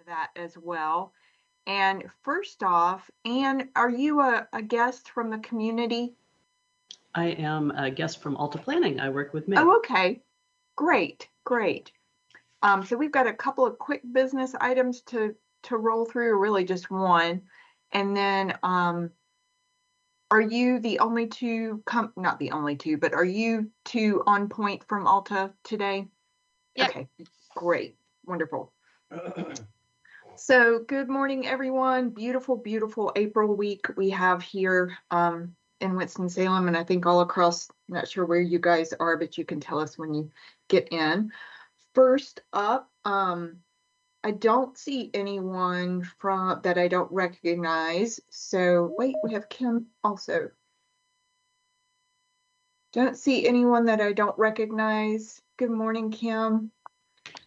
that as well. And first off, Anne, are you a guest from the community? I am a guest from Alta Planning. I work with Meg. Oh, okay. Great, great. So we've got a couple of quick business items to roll through, or really just one. And then are you the only two, not the only two, but are you two on point from Alta today? Yep. Okay, great, wonderful. So good morning, everyone. Beautiful, beautiful April week we have here in Winston-Salem, and I think all across, not sure where you guys are, but you can tell us when you get in. First up, I don't see anyone from that I don't recognize. So wait, we have Kim also. Don't see anyone that I don't recognize. Good morning, Kim.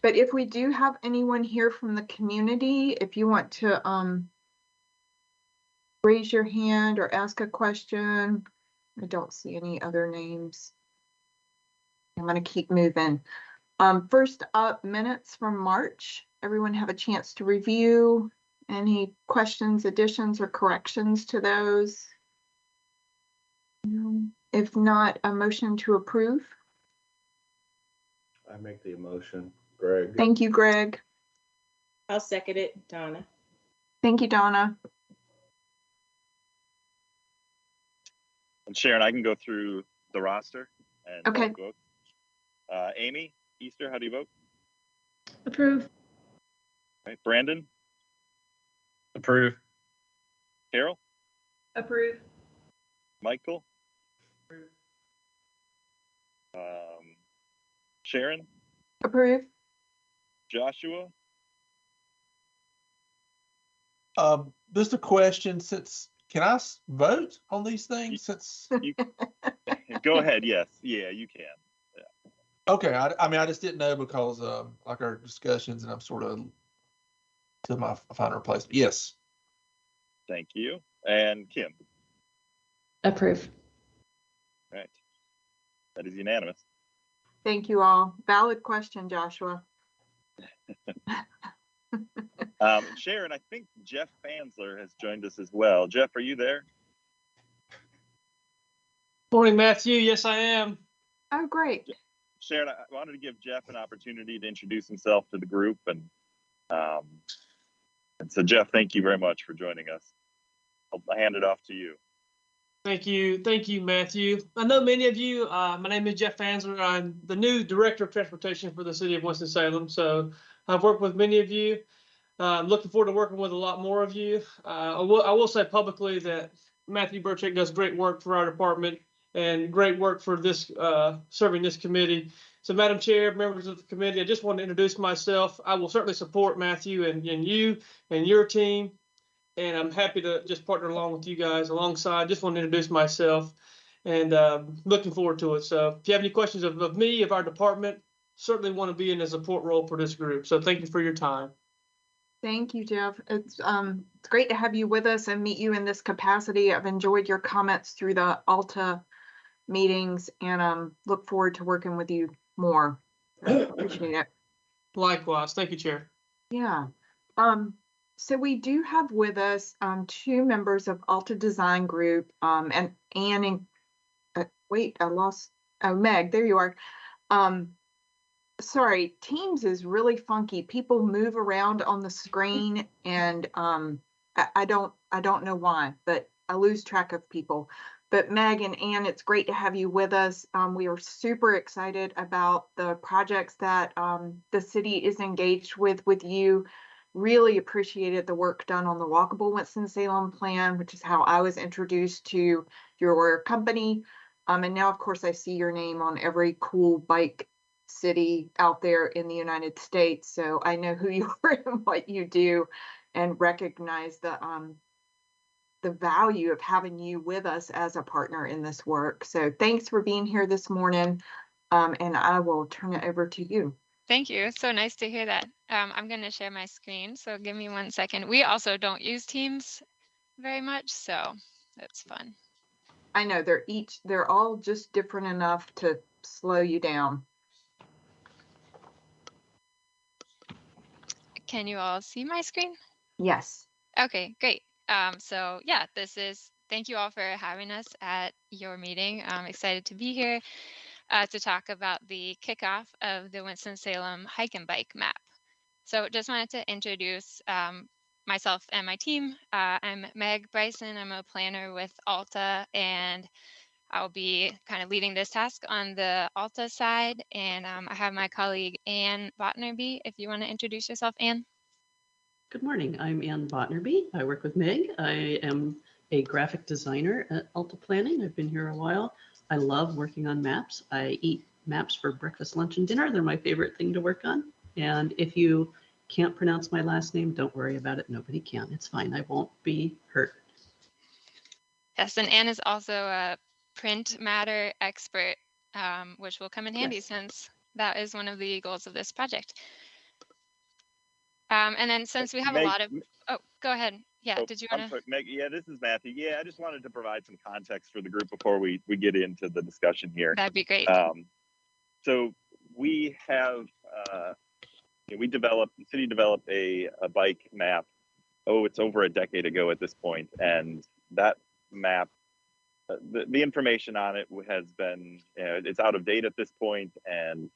But if we do have anyone here from the community, if you want to raise your hand or ask a question, I don't see any other names. I'm going to keep moving. First up, minutes from March. Everyone have a chance to review. Any questions, additions, or corrections to those? If not, a motion to approve. I make the motion, Greg. Thank you, Greg. I'll second it, Donna. Thank you, Donna. And Sharon, I can go through the roster and Okay. vote. Amy Easter, how do you vote? Approve. All right. Brandon? Approve. Carol? Approve. Michael? Approve. Sharon? Approve. Joshua? Just a question, can I vote on these things since? You, go ahead, yes. Yeah, you can. Yeah. Okay, I mean, I just didn't know because like our discussions, and I'm sort of to my final place. Yes. Thank you. And Kim? Approve. All right. That is unanimous. Thank you all. Valid question, Joshua. Sharon, I think Jeff Fansler has joined us as well. Jeff, are you there? Morning, Matthew. Yes, I am. Oh, great. Sharon, I wanted to give Jeff an opportunity to introduce himself to the group. And so, Jeff, thank you very much for joining us. I'll hand it off to you. Thank you. Thank you, Matthew. I know many of you. My name is Jeff Fansler. I'm the new Director of Transportation for the City of Winston-Salem. So I've worked with many of you. I'm looking forward to working with a lot more of you. I will say publicly that Matthew Burchett does great work for our department and great work for this serving this committee. So, Madam Chair, members of the committee, I just want to introduce myself. I will certainly support Matthew and you and your team. And I'm happy to just partner along with you guys alongside. Just want to introduce myself and looking forward to it. So if you have any questions of me, of our department, certainly want to be in a support role for this group. So thank you for your time. Thank you, Jeff. It's great to have you with us and meet you in this capacity. I've enjoyed your comments through the Alta meetings and look forward to working with you more. I appreciate it. Likewise. Thank you, Chair. Yeah. So we do have with us two members of Alta Design Group and Anne and wait, I lost. Oh, Meg, there you are. Sorry, Teams is really funky. People move around on the screen, and I don't know why, but I lose track of people. But Meg and Anne, it's great to have you with us. We are super excited about the projects that the city is engaged with you. Really appreciated the work done on the walkable Winston-Salem plan, which is how I was introduced to your company. And now, of course, I see your name on every cool bike city out there in the United States. So I know who you are and what you do and recognize the value of having you with us as a partner in this work. So thanks for being here this morning. And I will turn it over to you. Thank you. It's so nice to hear that. I'm going to share my screen, so give me 1 second. We also don't use Teams very much, so that's fun. I know they're all just different enough to slow you down. Can you all see my screen? Yes. Okay, great. So yeah, thank you all for having us at your meeting. I'm excited to be here to talk about the kickoff of the Winston-Salem hike and bike map. So just wanted to introduce myself and my team. I'm Meg Bryson. I'm a planner with Alta, and I'll be kind of leading this task on the Alta side. And I have my colleague Ann Botnerby. If you want to introduce yourself, Ann. Good morning. I'm Ann Botnerby. I work with Meg. I am a graphic designer at Alta Planning. I've been here a while. I love working on maps. I eat maps for breakfast, lunch, and dinner. They're my favorite thing to work on. And if you can't pronounce my last name, don't worry about it. Nobody can. It's fine. I won't be hurt. Yes, and Ann is also a print matter expert, which will come in handy since that is one of the goals of this project. And then since we have a lot of, go ahead. Yeah, did you want to? Meg, yeah, this is Matthew. Yeah, I just wanted to provide some context for the group before we get into the discussion here. That'd be great. So we have, the city developed a bike map. Oh, it's over a decade ago at this point, and that map, the information on it has been, it's out of date at this point, and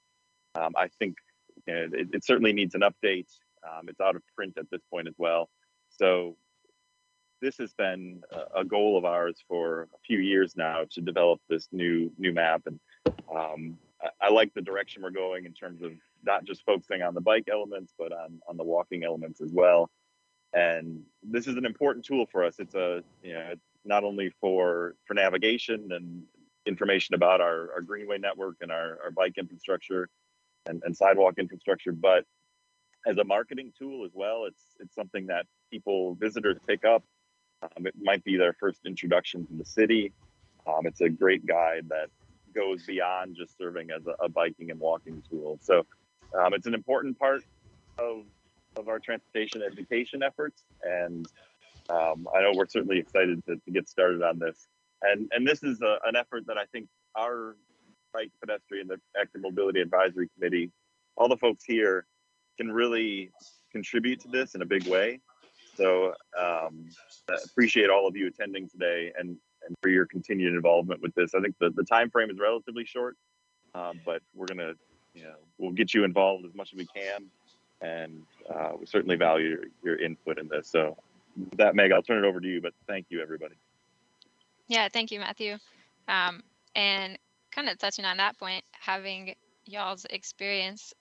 I think it certainly needs an update. It's out of print at this point as well. So this has been a goal of ours for a few years now to develop this new map, and I like the direction we're going in terms of not just focusing on the bike elements, but on the walking elements as well. And this is an important tool for us. It's not only for navigation and information about our greenway network and our bike infrastructure and sidewalk infrastructure, but as a marketing tool as well. It's something that visitors pick up. It might be their first introduction to the city. It's a great guide that goes beyond just serving as a biking and walking tool. So it's an important part of our transportation education efforts. And I know we're certainly excited to get started on this. And this is an effort that I think our Bike, Pedestrian, the Active Mobility Advisory Committee, all the folks here can really contribute to this in a big way. So I appreciate all of you attending today and for your continued involvement with this. I think the time frame is relatively short, but we're gonna, we'll get you involved as much as we can, and we certainly value your input in this. So with that, Meg, I'll turn it over to you, but thank you, everybody. Yeah, thank you, Matthew. And kind of touching on that point, having y'all's experience,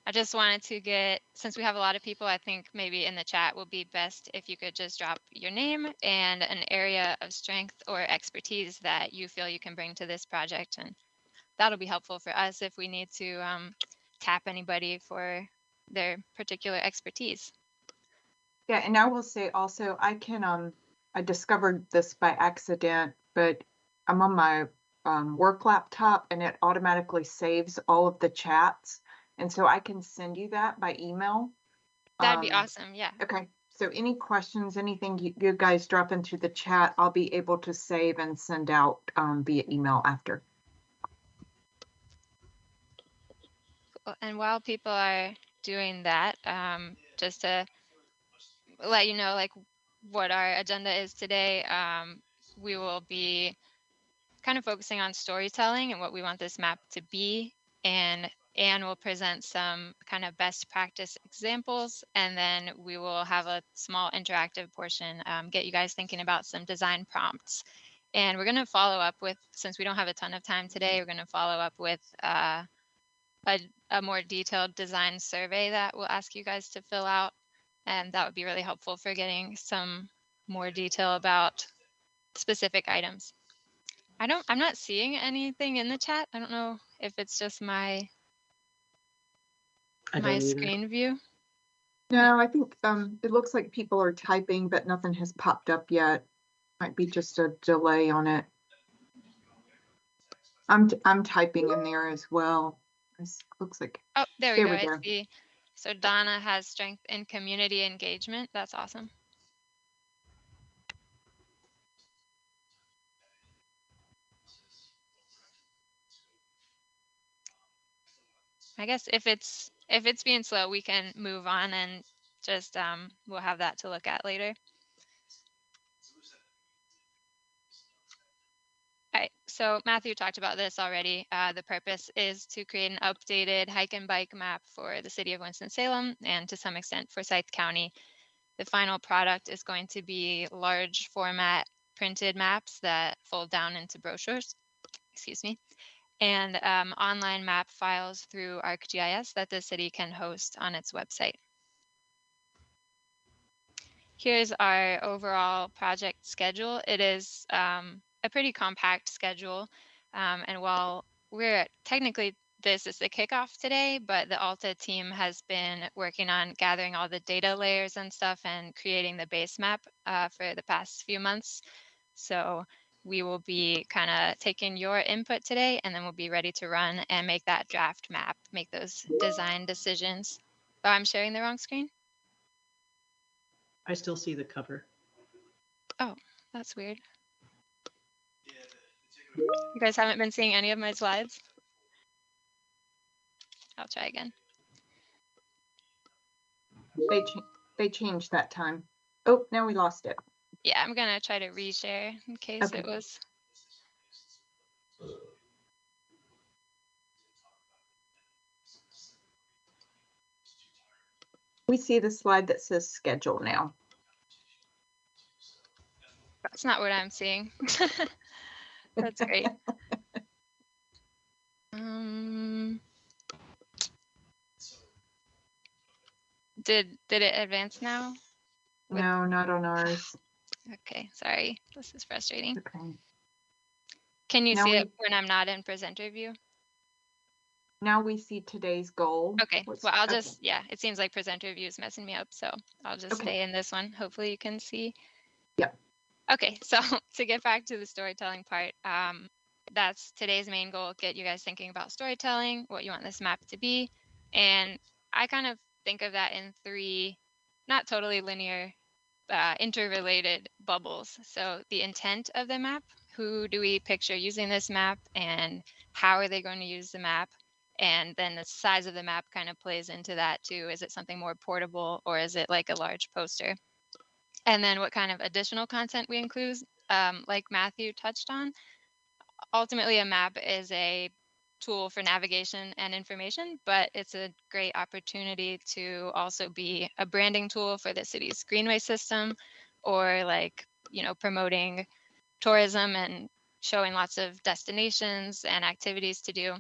I just wanted to since we have a lot of people, I think maybe in the chat will be best if you could just drop your name and an area of strength or expertise that you feel you can bring to this project. And that'll be helpful for us if we need to tap anybody for their particular expertise. Yeah, and I will say also, I discovered this by accident, but I'm on my work laptop and it automatically saves all of the chats. And so I can send you that by email. That'd be awesome, yeah. Okay, so any questions, anything you guys drop into the chat, I'll be able to save and send out via email after. And while people are doing that, just to let you know like what our agenda is today, we will be kind of focusing on storytelling and what we want this map to be, and Anne will present some kind of best practice examples, and then we will have a small interactive portion, get you guys thinking about some design prompts. And we're going to follow up with, since we don't have a ton of time today, we're going to follow up with a more detailed design survey that we'll ask you guys to fill out. And that would be really helpful for getting some more detail about specific items. I'm not seeing anything in the chat. I don't know if it's just my screen view. No, I think it looks like people are typing, but nothing has popped up yet. Might be just a delay on it. I'm typing in there as well. This looks like. Oh, there we go. I see. So Donna has strength in community engagement. That's awesome. I guess if it's if it's being slow, we can move on and just we'll have that to look at later. All right, so Matthew talked about this already. The purpose is to create an updated hike and bike map for the city of Winston-Salem and to some extent Forsyth County. The final product is going to be large format printed maps that fold down into brochures, excuse me, and online map files through ArcGIS that the city can host on its website. Here's our overall project schedule. It is a pretty compact schedule. And while we're technically, this is the kickoff today, but the Alta team has been working on gathering all the data layers and stuff and creating the base map for the past few months. So we will be kind of taking your input today, and then we'll be ready to run and make that draft map, make those design decisions. Oh, I'm sharing the wrong screen? I still see the cover. Oh, that's weird. You guys haven't been seeing any of my slides? I'll try again. They changed that time. Oh, now we lost it. Yeah, I'm gonna try to reshare in case Okay. it was. We see the slide that says schedule now. That's not what I'm seeing. That's great. Did it advance now? No, not on ours. Okay, sorry. This is frustrating. Okay. Can you Now see we- it when I'm not in presenter view? Now we see today's goal. Okay, What's- well, I'll okay. just, yeah, it seems like presenter view is messing me up, so I'll just Okay. stay in this one. Hopefully you can see. Yep. Okay, so to get back to the storytelling part, that's today's main goal, get you guys thinking about storytelling, what you want this map to be. And I kind of think of that in three, not totally linear, interrelated bubbles. So the intent of the map, who do we picture using this map and how are they going to use the map? And then the size of the map kind of plays into that too. Is it something more portable or is it like a large poster? And then what kind of additional content we include, like Matthew touched on. Ultimately, a map is a tool for navigation and information, but it's a great opportunity to also be a branding tool for the city's greenway system, or like, you know, promoting tourism and showing lots of destinations and activities to do.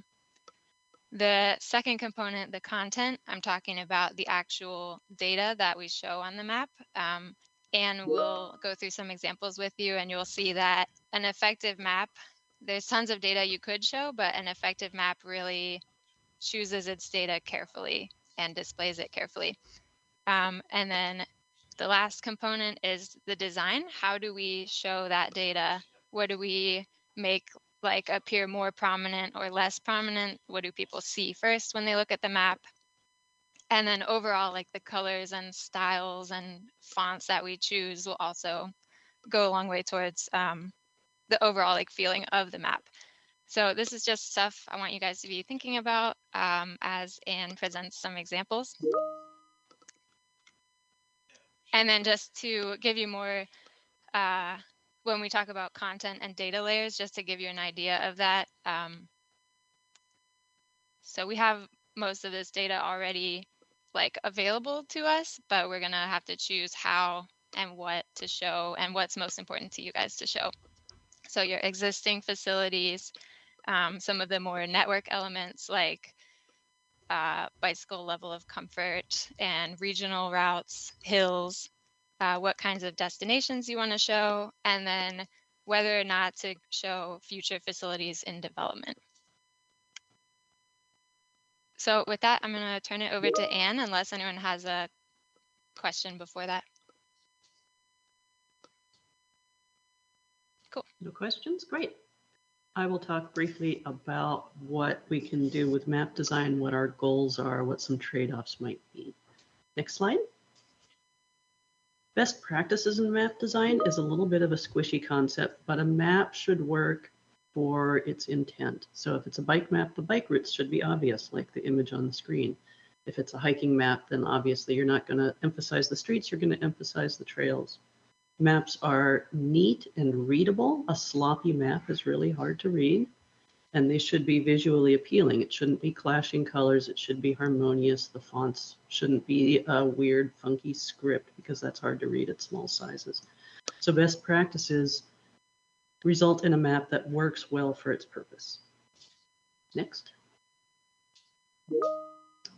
The second component, the content, I'm talking about the actual data that we show on the map. And we'll go through some examples with you, and you'll see that an effective map, there's tons of data you could show, but an effective map really chooses its data carefully and displays it carefully. And then the last component is the design. How do we show that data? What do we make like appear more prominent or less prominent? What do people see first when they look at the map? And then overall, like the colors and styles and fonts that we choose will also go a long way towards the overall like feeling of the map. So this is just stuff I want you guys to be thinking about as Anne presents some examples. And then just to give you more, when we talk about content and data layers, just to give you an idea of that. So we have most of this data already like available to us, but we're gonna have to choose how and what to show and what's most important to you guys to show. So your existing facilities, some of the more network elements like bicycle level of comfort and regional routes, hills, what kinds of destinations you want to show, and then whether or not to show future facilities in development. So with that, I'm going to turn it over to Anne, unless anyone has a question before that. Cool. No questions? Great. I will talk briefly about what we can do with map design, what our goals are, what some trade-offs might be. Next slide. Best practices in map design is a little bit of a squishy concept, but a map should work for its intent. So if it's a bike map, the bike routes should be obvious, like the image on the screen. If it's a hiking map, then obviously you're not going to emphasize the streets, you're going to emphasize the trails. Maps are neat and readable. A sloppy map is really hard to read, and they should be visually appealing. It shouldn't be clashing colors. It should be harmonious. The fonts shouldn't be a weird, funky script because that's hard to read at small sizes. So best practices result in a map that works well for its purpose. Next.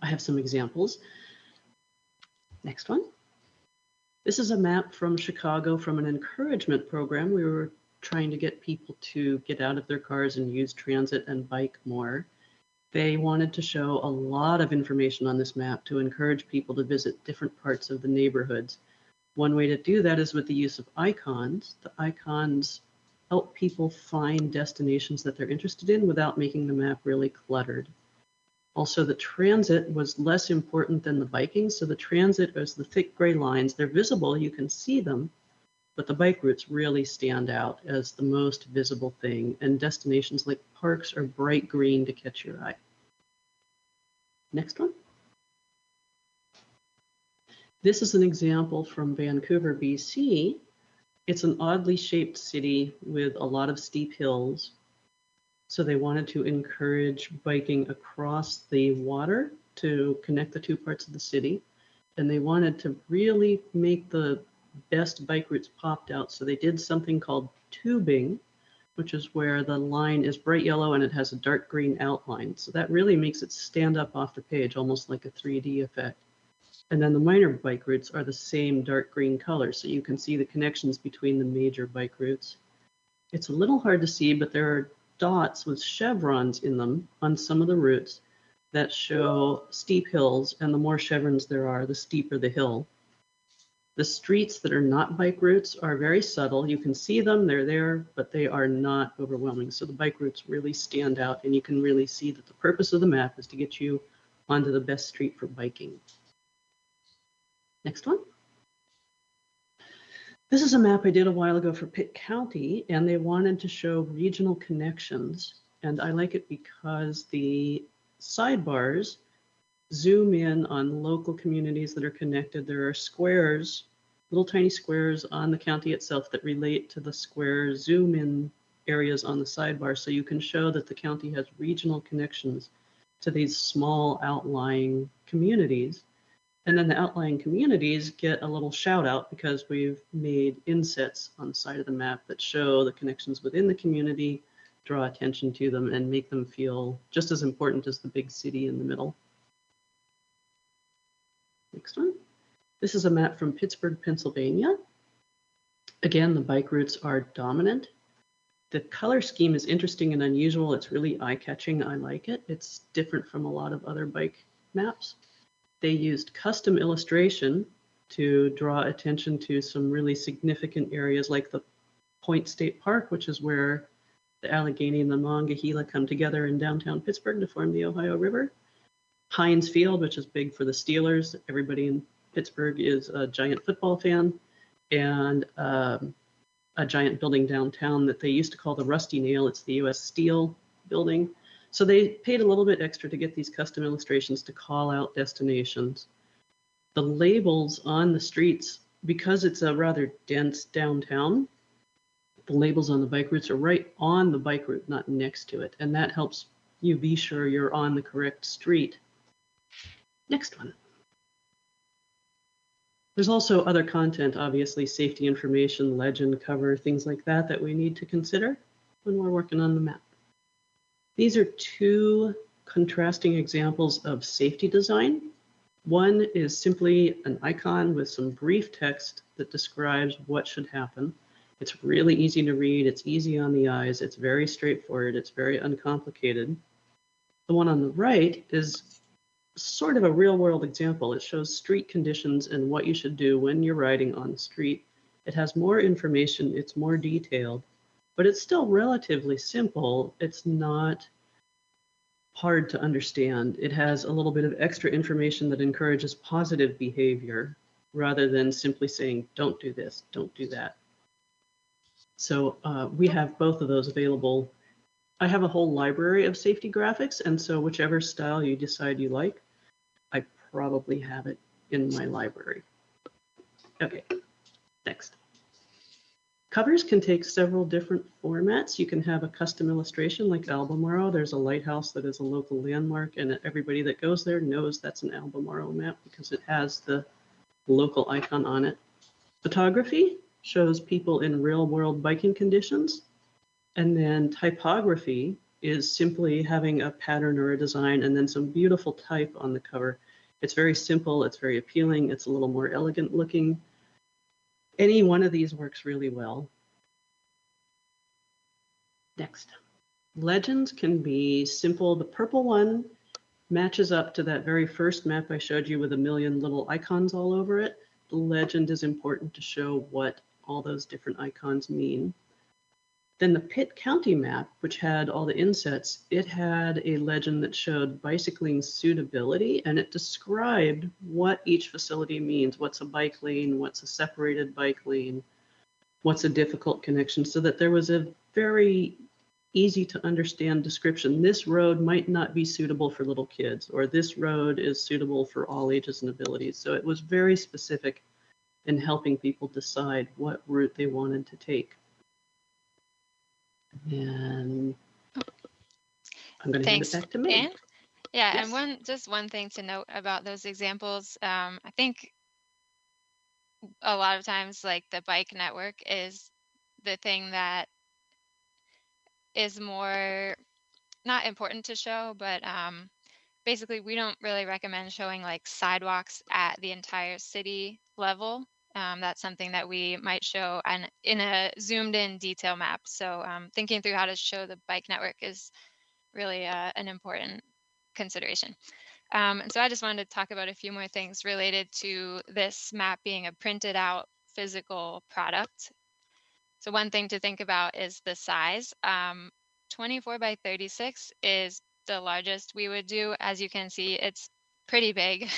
I have some examples. Next one. This is a map from Chicago from an encouragement program. We were trying to get people to get out of their cars and use transit and bike more. They wanted to show a lot of information on this map to encourage people to visit different parts of the neighborhoods. One way to do that is with the use of icons. The icons help people find destinations that they're interested in without making the map really cluttered. Also, the transit was less important than the biking. So the transit is the thick gray lines. They're visible, you can see them, but the bike routes really stand out as the most visible thing. And destinations like parks are bright green to catch your eye. Next one. This is an example from Vancouver, BC. It's an oddly shaped city with a lot of steep hills. So they wanted to encourage biking across the water to connect the two parts of the city. And they wanted to really make the best bike routes popped out. So they did something called tubing, which is where the line is bright yellow and it has a dark green outline. So that really makes it stand up off the page, almost like a 3D effect. And then the minor bike routes are the same dark green color. So you can see the connections between the major bike routes. It's a little hard to see, but there are dots with chevrons in them on some of the routes that show steep hills, and the more chevrons there are, the steeper the hill. The streets that are not bike routes are very subtle. You can see them, they're there, but they are not overwhelming. So the bike routes really stand out, and you can really see that the purpose of the map is to get you onto the best street for biking. Next one. This is a map I did a while ago for Pitt County, and they wanted to show regional connections. And I like it because the sidebars zoom in on local communities that are connected. There are squares, little tiny squares on the county itself that relate to the square zoom in areas on the sidebar. So you can show that the county has regional connections to these small outlying communities. And then the outlying communities get a little shout out because we've made insets on the side of the map that show the connections within the community, draw attention to them, and make them feel just as important as the big city in the middle. Next one. This is a map from Pittsburgh, Pennsylvania. Again, the bike routes are dominant. The color scheme is interesting and unusual. It's really eye-catching. I like it. It's different from a lot of other bike maps. They used custom illustration to draw attention to some really significant areas like the Point State Park, which is where the Allegheny and the Monongahela come together in downtown Pittsburgh to form the Ohio River. Heinz Field, which is big for the Steelers. Everybody in Pittsburgh is a giant football fan. And a giant building downtown that they used to call the Rusty Nail. It's the U.S. Steel building. So they paid a little bit extra to get these custom illustrations to call out destinations. The labels on the streets, because it's a rather dense downtown, the labels on the bike routes are right on the bike route, not next to it. And that helps you be sure you're on the correct street. Next one. There's also other content, obviously safety information, legend, cover, things like that that we need to consider when we're working on the map. These are two contrasting examples of safety design. One is simply an icon with some brief text that describes what should happen. It's really easy to read, it's easy on the eyes, it's very straightforward, it's very uncomplicated. The one on the right is sort of a real-world example. It shows street conditions and what you should do when you're riding on the street. It has more information, it's more detailed, but it's still relatively simple. It's not hard to understand. It has a little bit of extra information that encourages positive behavior rather than simply saying, don't do this, don't do that. So we have both of those available. I have a whole library of safety graphics, and so whichever style you decide you like. I probably have it in my library. Okay, next. Covers can take several different formats. You can have a custom illustration like Albemarle. There's a lighthouse that is a local landmark, and everybody that goes there knows that's an Albemarle map because it has the local icon on it. Photography shows people in real-world biking conditions. And then typography is simply having a pattern or a design and then some beautiful type on the cover. It's very simple, it's very appealing, it's a little more elegant looking. Any one of these works really well. Next. Legends can be simple. The purple one matches up to that very first map I showed you with a million little icons all over it. The legend is important to show what all those different icons mean. Then the Pitt County map, which had all the insets, it had a legend that showed bicycling suitability, and it described what each facility means. What's a bike lane? What's a separated bike lane? What's a difficult connection? So that there was a very easy to understand description. This road might not be suitable for little kids, or this road is suitable for all ages and abilities. So it was very specific in helping people decide what route they wanted to take. And I'm going to hand it back to Meg. Anne? Yeah, Yes. and just one thing to note about those examples, I think a lot of times like the bike network is the thing that is more not important to show, but basically we don't really recommend showing like sidewalks at the entire city level. That's something that we might show and in a zoomed in detail map. So thinking through how to show the bike network is really an important consideration. And so I just wanted to talk about a few more things related to this map being a printed out physical product. So one thing to think about is the size. 24 by 36 is the largest we would do. As you can see, it's pretty big.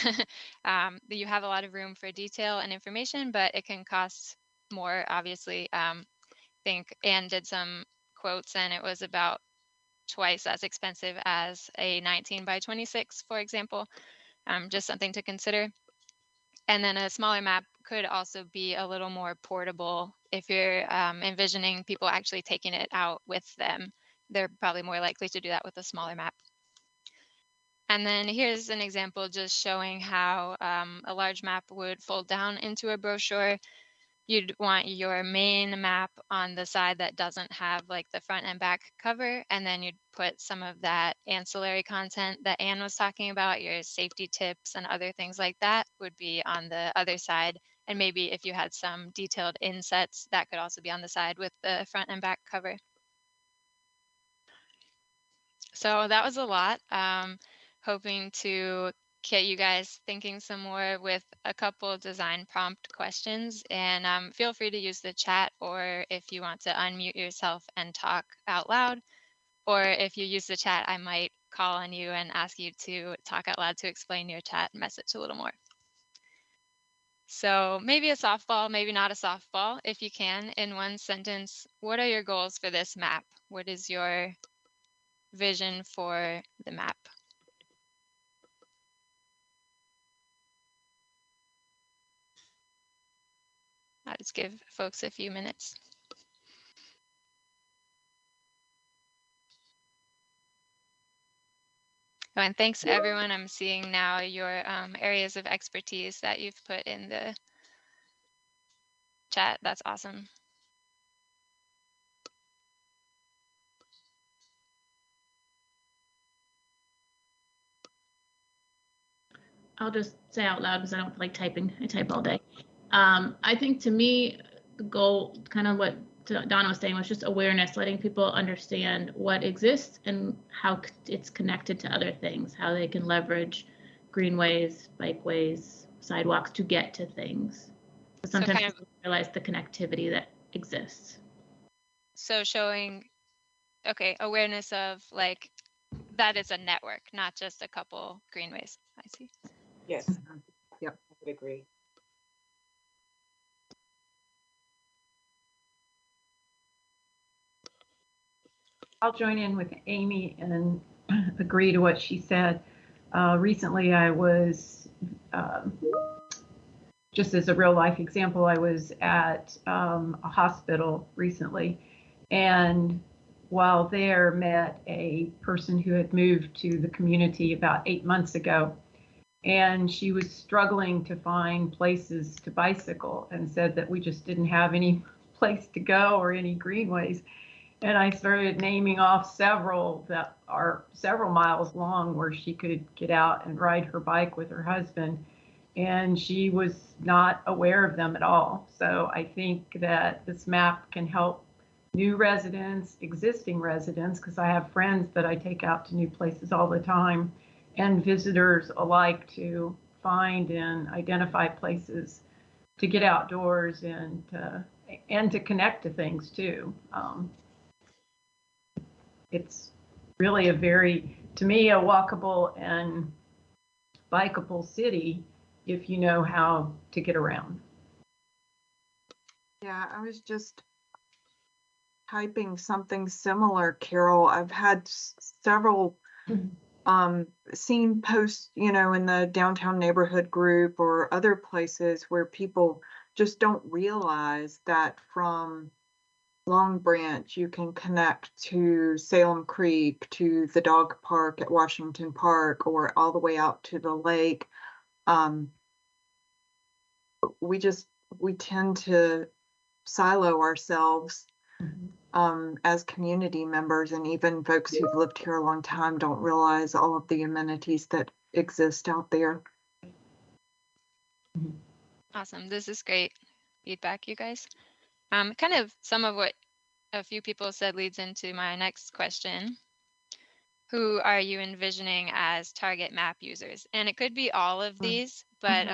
You have a lot of room for detail and information, but it can cost more, obviously. I think Anne did some quotes and it was about twice as expensive as a 19 by 26, for example. Just something to consider. And then a smaller map could also be a little more portable. If you're envisioning people actually taking it out with them, they're probably more likely to do that with a smaller map. And then here's an example just showing how a large map would fold down into a brochure. You'd want your main map on the side that doesn't have like the front and back cover, and then you'd put some of that ancillary content that Anne was talking about, your safety tips and other things like that would be on the other side. And maybe if you had some detailed insets, that could also be on the side with the front and back cover. So that was a lot. Hoping to get you guys thinking some more with a couple design prompt questions, and feel free to use the chat, or if you want to unmute yourself and talk out loud, or if you use the chat, I might call on you and ask you to talk out loud to explain your chat message a little more. So maybe a softball, maybe not a softball. If you can, in one sentence, what are your goals for this map? What is your vision for the map? I'll just give folks a few minutes. Oh, and thanks everyone. I'm seeing now your areas of expertise that you've put in the chat. That's awesome. I'll just say out loud because I don't feel like typing. I type all day. I think to me, the goal, kind of what Donna was saying, was just awareness, letting people understand what exists and how it's connected to other things, how they can leverage greenways, bikeways, sidewalks to get to things. But sometimes kind of, people realize the connectivity that exists. So showing, okay, awareness of like that is a network, not just a couple greenways. I see. Yes. Yep, I would agree. I'll join in with Amy and agree to what she said. Recently, I was, just as a real life example, I was at a hospital recently, and while there met a person who had moved to the community about 8 months ago, and she was struggling to find places to bicycle and said that we just didn't have any place to go or any greenways. And I started naming off several that are several miles long where she could get out and ride her bike with her husband. And she was not aware of them at all. So I think that this map can help new residents, existing residents, because I have friends that I take out to new places all the time, and visitors alike, to find and identify places to get outdoors and to connect to things too. It's really a very, to me, a walkable and bikeable city if you know how to get around. Yeah, I was just typing something similar, Carol. I've had several seen posts, in the downtown neighborhood group or other places where people just don't realize that from Long Branch you can connect to Salem Creek, to the dog park at Washington Park, or all the way out to the lake. We tend to silo ourselves as community members, and even folks who've lived here a long time don't realize all of the amenities that exist out there. Awesome. This is great feedback, you guys. Kind of some of what a few people said leads into my next question. Who are you envisioning as target map users? And it could be all of these, but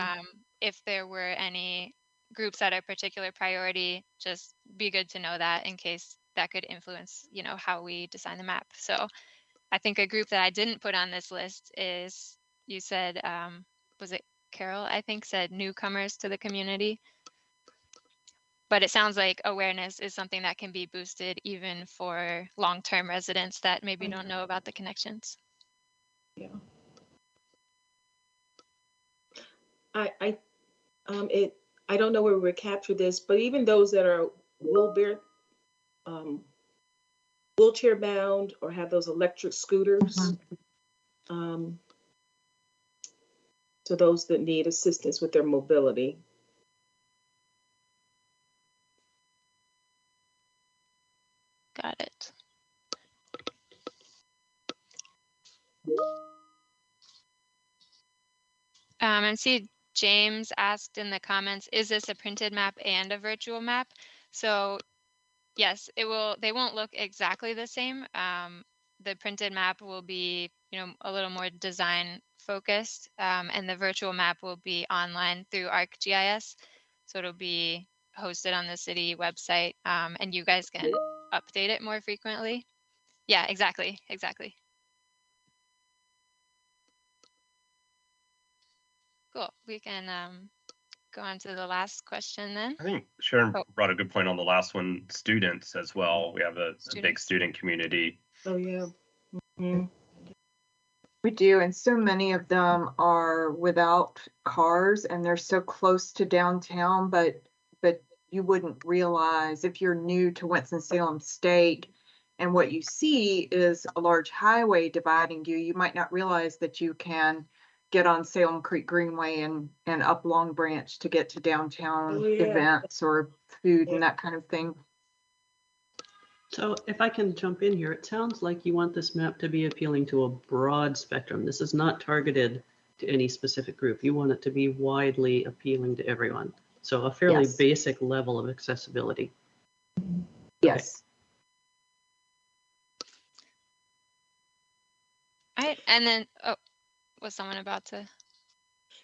if there were any groups that are particular priority, just be good to know that in case that could influence, how we design the map. So I think a group that I didn't put on this list is, you said, was it Carol, I think, said newcomers to the community. But it sounds like awareness is something that can be boosted even for long-term residents that maybe don't know about the connections. Yeah. I don't know where we would capture this, but even those that are wheelchair bound or have those electric scooters, to those that need assistance with their mobility. Got it. And see, James asked in the comments, is this a printed map and a virtual map? So yes, they won't look exactly the same. The printed map will be, a little more design focused, and the virtual map will be online through ArcGIS. So it'll be hosted on the city website, and you guys can update it more frequently. Yeah, exactly. Cool. We can go on to the last question then. I think Sharon brought a good point on the last one, students as well. We have a big student community. Oh, yeah. Mm-hmm. We do, and so many of them are without cars, and they're so close to downtown, but you wouldn't realize if you're new to Winston-Salem State and what you see is a large highway dividing you, you might not realize that you can get on Salem Creek Greenway and up Long Branch to get to downtown events or food and that kind of thing. So if I can jump in here, it sounds like you want this map to be appealing to a broad spectrum. This is not targeted to any specific group. You want it to be widely appealing to everyone. So a fairly basic level of accessibility. Yes. All right, and then, was someone about to?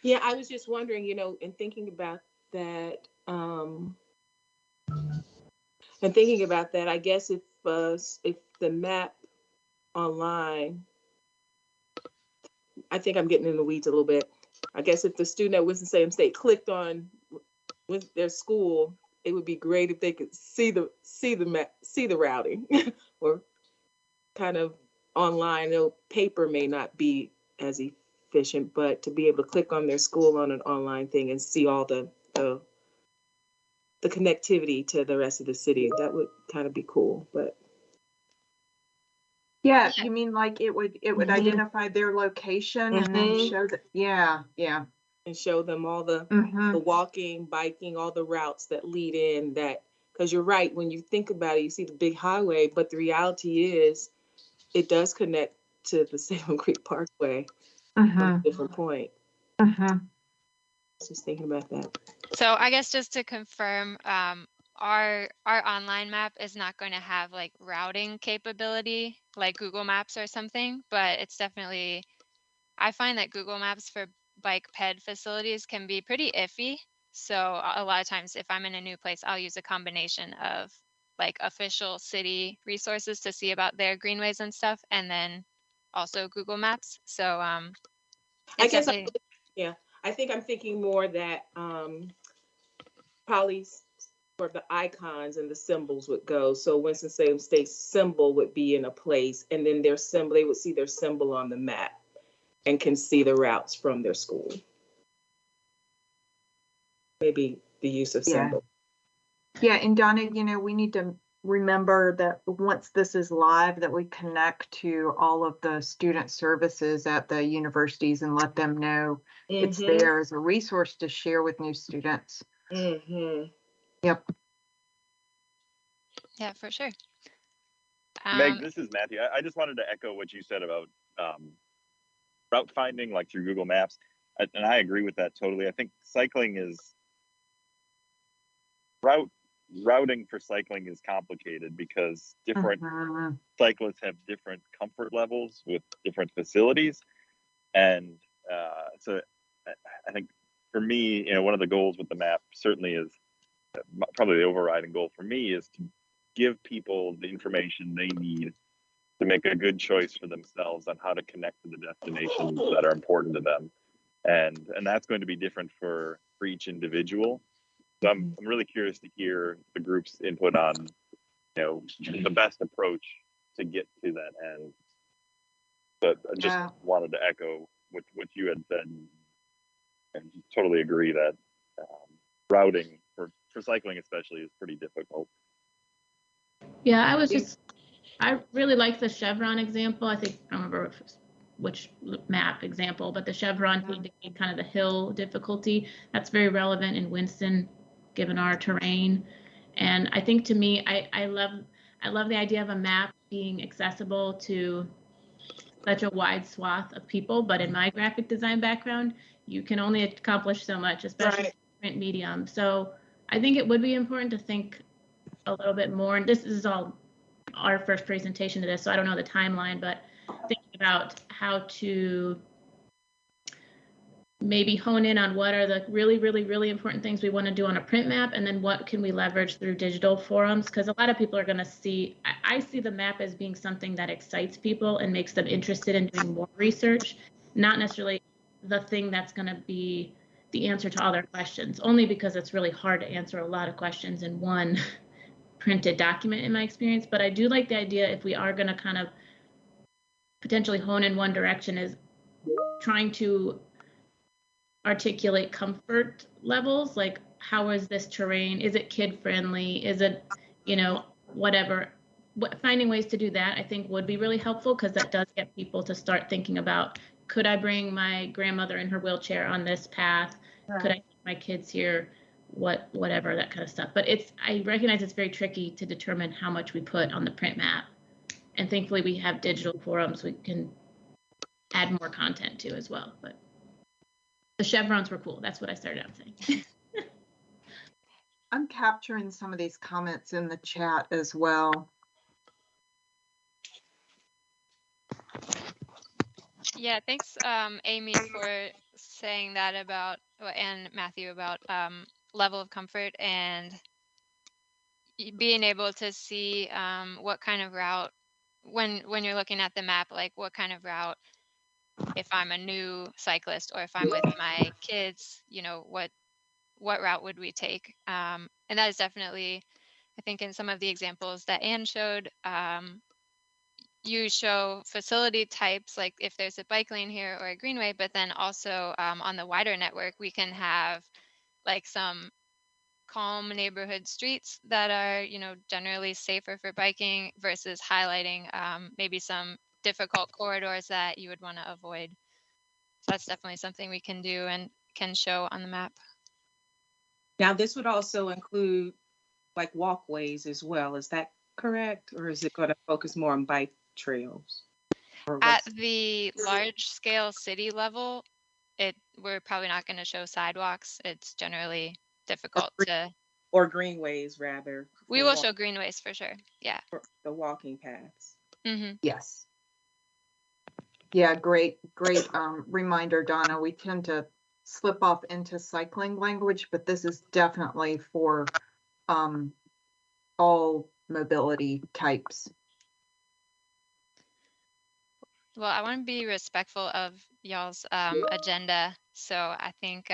Yeah, I was just wondering, in thinking about that, I guess if the map online, I think I'm getting in the weeds a little bit. I guess if the student at Winston-Salem State clicked on with their school, it would be great if they could see the map, see the routing, or kind of online. Though paper may not be as efficient, but to be able to click on their school on an online thing and see all the connectivity to the rest of the city, that would kind of be cool. But Yeah, you mean like it would Mhm. identify their location and then Mhm. show that, yeah. and show them all the Mm-hmm. walking, biking, all the routes that lead in that, because you're right, when you think about it, you see the big highway, but the reality is it does connect to the Salem Creek Parkway from a different point. Mm-hmm. Just thinking about that. So I guess just to confirm, our online map is not going to have like routing capability like Google Maps or something, but it's definitely, I find that Google Maps for bike ped facilities can be pretty iffy. So a lot of times if I'm in a new place, I'll use a combination of like official city resources to see about their greenways and stuff, and then also Google Maps. So I it's guess, definitely, I think I'm thinking more that probably for the icons and the symbols would go. So Winston-Salem State symbol would be in a place, and then their symbol, they would see their symbol on the map and can see the routes from their school. Maybe the use of symbol. Yeah, and Donna, we need to remember that once this is live, that we connect to all of the student services at the universities and let them know it's there as a resource to share with new students. Yep. yeah, for sure. Meg, this is Matthew. I just wanted to echo what you said about route finding, like through Google Maps. And I agree with that totally. I think cycling is routing for cycling is complicated because different cyclists have different comfort levels with different facilities. And so I think for me, one of the goals with the map certainly is probably the overriding goal for me is to give people the information they need to make a good choice for themselves on how to connect to the destinations that are important to them. And that's going to be different for each individual. So I'm really curious to hear the group's input on, the best approach to get to that end. But I just wanted to echo what you had said, and totally agree that routing for cycling especially is pretty difficult. Yeah, I really like the chevron example. I don't remember which map example, but the chevron to indicate kind of the hill difficulty. That's very relevant in Winston, given our terrain. And I think, to me, I love the idea of a map being accessible to such a wide swath of people. But in my graphic design background, you can only accomplish so much, especially in print medium. So I think it would be important to think a little bit more. And this is all our first presentation to this, so I don't know the timeline, but thinking about how to maybe hone in on what are the really, really, really important things we want to do on a print map, and then what can we leverage through digital forums, because a lot of people are going to see, I see the map as being something that excites people and makes them interested in doing more research, not necessarily the thing that's going to be the answer to all their questions, only because it's really hard to answer a lot of questions in one printed document in my experience. But I do like the idea, if we are going to kind of potentially hone in one direction, is trying to articulate comfort levels, like how is this terrain, is it kid friendly, is it whatever. Finding ways to do that, I think, would be really helpful, because that does get people to start thinking about, could I bring my grandmother in her wheelchair on this path, could I take my kids here, whatever, that kind of stuff. But I recognize it's very tricky to determine how much we put on the print map, and thankfully we have digital forums we can add more content to as well. But the chevrons were cool. That's what I started out saying. I'm capturing some of these comments in the chat as well. Yeah, thanks, Amy, for saying that about, and Matthew, about level of comfort and being able to see what kind of route, when you're looking at the map, like what kind of route, if I'm a new cyclist or if I'm with my kids, what route would we take? And that is definitely, I think, in some of the examples that Anne showed, you show facility types, like if there's a bike lane here or a greenway, but then also on the wider network, we can have like some calm neighborhood streets that are, generally safer for biking versus highlighting maybe some difficult corridors that you would want to avoid. So that's definitely something we can do and can show on the map. Now, this would also include like walkways as well. Is that correct? Or is it going to focus more on bike trails? At the large scale city level, we're probably not going to show sidewalks. It's generally difficult or greenways rather. We will show greenways for sure. Yeah. For the walking paths. Mm-hmm. Yes. Yeah, great reminder, Donna. We tend to slip off into cycling language, but this is definitely for all mobility types. Well, I want to be respectful of y'all's agenda. So I think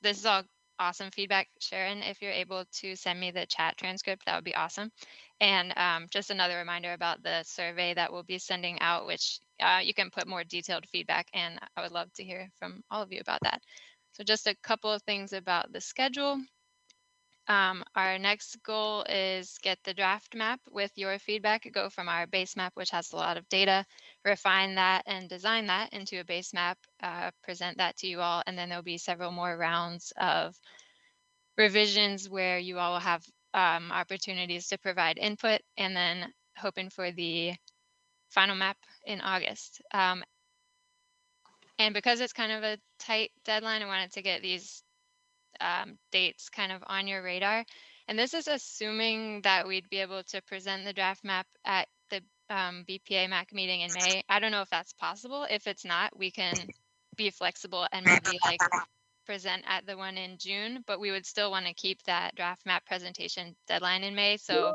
this is all awesome feedback. Sharon, if you're able to send me the chat transcript, that would be awesome. And just another reminder about the survey that we'll be sending out, which you can put more detailed feedback, and I would love to hear from all of you about that. So just a couple of things about the schedule. Our next goal is get the draft map with your feedback, go from our base map, which has a lot of data, refine that and design that into a base map, present that to you all, and then there'll be several more rounds of revisions where you all will have opportunities to provide input, and then hoping for the final map in August. And because it's kind of a tight deadline, I wanted to get these dates kind of on your radar. And this is assuming that we'd be able to present the draft map at the BPA MAC meeting in May. I don't know if that's possible. If it's not, we can be flexible and maybe like present at the one in June, but we would still want to keep that draft map presentation deadline in May. So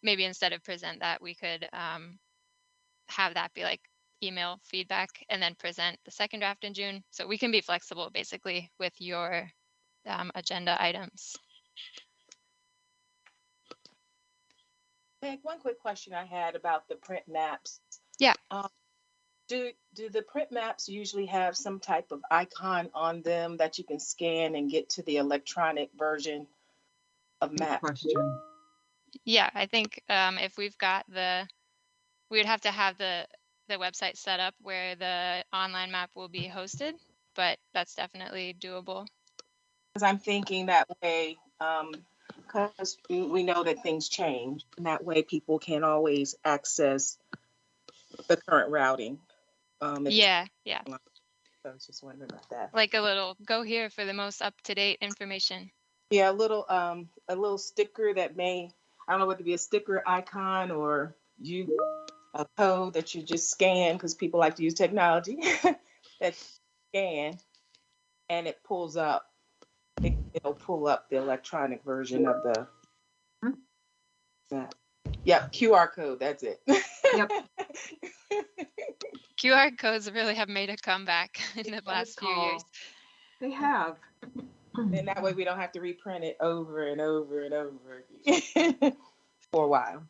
maybe instead of present that, we could have that be like email feedback and then present the second draft in June. So we can be flexible basically with your agenda items. Meg, one quick question I had about the print maps. Yeah. Do the print maps usually have some type of icon on them that you can scan and get to the electronic version of map? Question. Yeah, I think if we've got we'd have to have the website set up where the online map will be hosted, but that's definitely doable. Because I'm thinking that way, because we know that things change, and that way people can always access the current routing. Yeah. So I was just wondering about that. Like a little go here for the most up-to-date information. Yeah, a little sticker that I don't know whether it be a sticker icon or a code that you just scan, because people like to use technology that scan and it pulls up. It'll pull up the electronic version of the map. Yep, QR code, that's it. Yep. QR codes really have made a comeback in the last few years. They have. And that way we don't have to reprint it over and over and over again for a while.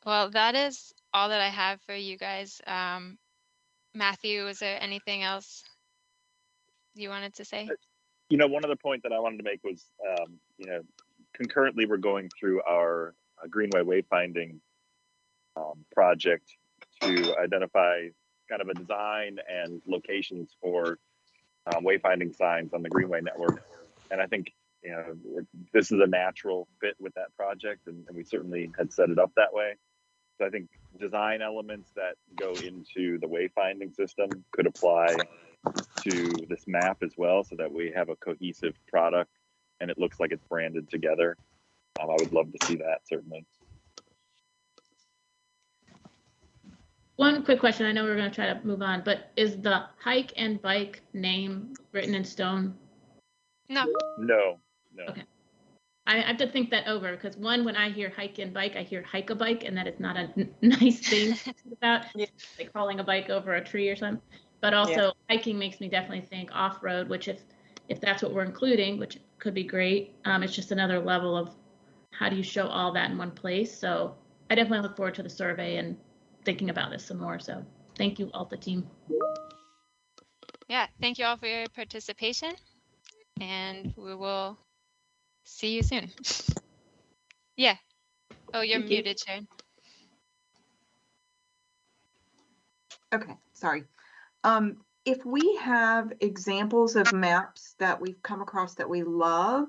Well, that is all that I have for you guys. Matthew, was there anything else you wanted to say? One other point that I wanted to make was, concurrently we're going through our Greenway wayfinding project to identify kind of a design and locations for wayfinding signs on the Greenway network. And I think, this is a natural fit with that project, and we certainly had set it up that way. So I think design elements that go into the wayfinding system could apply to this map as well, so that we have a cohesive product and it looks like it's branded together. I would love to see that, certainly. One quick question. I know we're going to try to move on, but is the hike and bike name written in stone? No. Okay. I have to think that over, because when I hear hike and bike, I hear hike a bike, and that is not a nice thing to think about, like hauling a bike over a tree or something. But also hiking makes me definitely think off-road, which if that's what we're including, which could be great, it's just another level of how do you show all that in one place. So I definitely look forward to the survey and thinking about this some more. So thank you, Alta team. Yeah, thank you all for your participation, and we will see you soon. Yeah. Oh, you're Thank you. muted, Sharon. Okay, sorry. If we have examples of maps that we've come across that we love,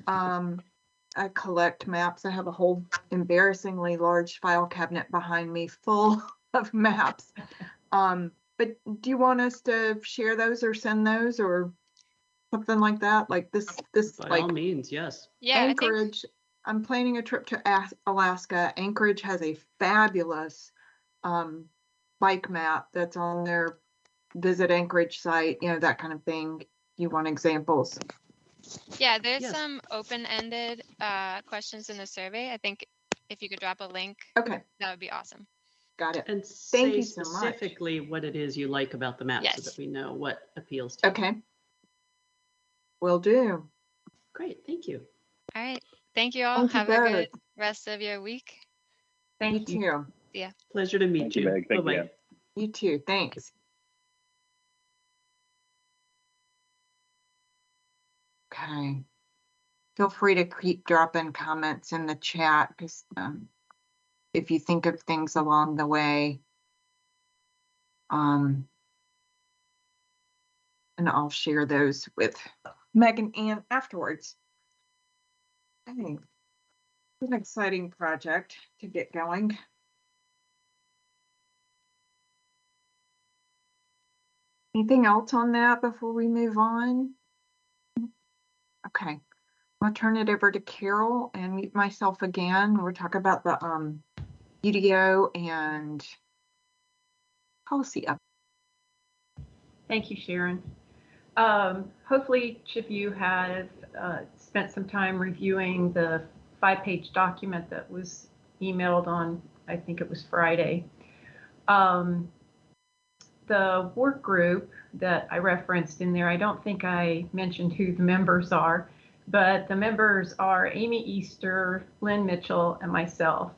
I collect maps. I have a whole embarrassingly large file cabinet behind me full of maps. But do you want us to share those or send those or something like that? Like this By like all means, yes. Yeah, Anchorage. I'm planning a trip to Alaska. Anchorage has a fabulous bike map that's on their Visit Anchorage site, you know, that kind of thing. You want examples? Yeah, there's Yes. some open-ended questions in the survey. I think if you could drop a link, Okay, that would be awesome. got it. And Thank say you so much. specifically what it is you like about the map so Yes. that we know what appeals to you. Okay, will do. Great, thank you. All right. Thank you all. Thank you Have a good both. rest of your week. Thank you. Pleasure to meet Thank you, you. Meg. Thank you, Bye-bye. Ann. You too. Thanks. Okay. Feel free to keep dropping comments in the chat because if you think of things along the way, and I'll share those with Meg and Ann afterwards. Okay. An exciting project to get going. Anything else on that before we move on? Okay, I'll turn it over to Carol and mute myself again. We'll talk about the UDO and policy up. Thank you, Sharon. Hopefully each of you have spent some time reviewing the 5-page document that was emailed on, I think it was Friday. The work group that I referenced in there, I don't think I mentioned who the members are, but the members are Amy Easter, Lynn Mitchell, and myself.